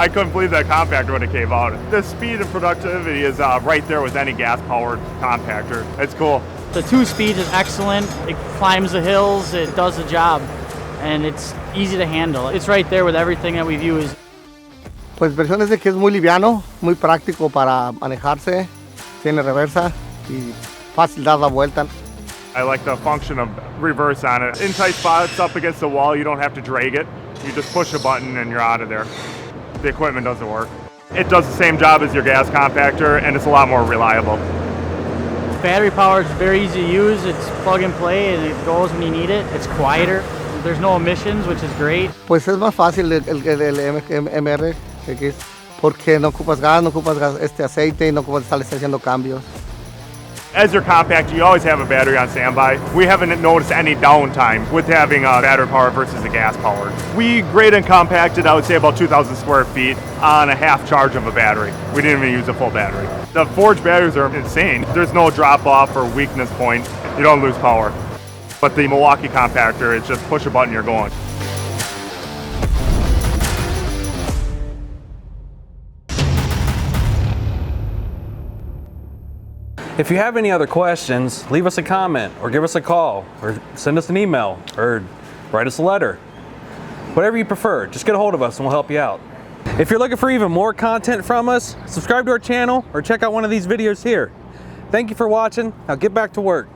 I couldn't believe that compactor when it came out. The speed and productivity is right there with any gas-powered compactor. It's cool. The 2-speed is excellent. It climbs the hills, it does the job, and it's easy to handle. It's right there with everything that we've used. Pues impresión es de que es muy liviano, muy práctico para manejarse, tiene reversa y fácil dar la vuelta. I like the function of reverse on it. In tight spots up against the wall, you don't have to drag it. You just push a button and you're out of there. The equipment doesn't work. It does the same job as your gas compactor, and it's a lot more reliable. Battery power is very easy to use. It's plug and play and it goes when you need it. It's quieter. There's no emissions, which is great. Pues es más fácil el MR X porque no ocupas gas, aceite y no ocupas estar haciendo cambios. As your compactor, you always have a battery on standby. We haven't noticed any downtime with having a battery power versus a gas powered. We grade and compacted, I would say, about 2,000 square feet on a half charge of a battery. We didn't even use a full battery. The forged batteries are insane. There's no drop off or weakness point. You don't lose power. But the Milwaukee compactor, it's just push a button, you're going. If you have any other questions, leave us a comment or give us a call or send us an email or write us a letter. Whatever you prefer, just get a hold of us and we'll help you out. If you're looking for even more content from us, subscribe to our channel or check out one of these videos here. Thank you for watching. Now get back to work.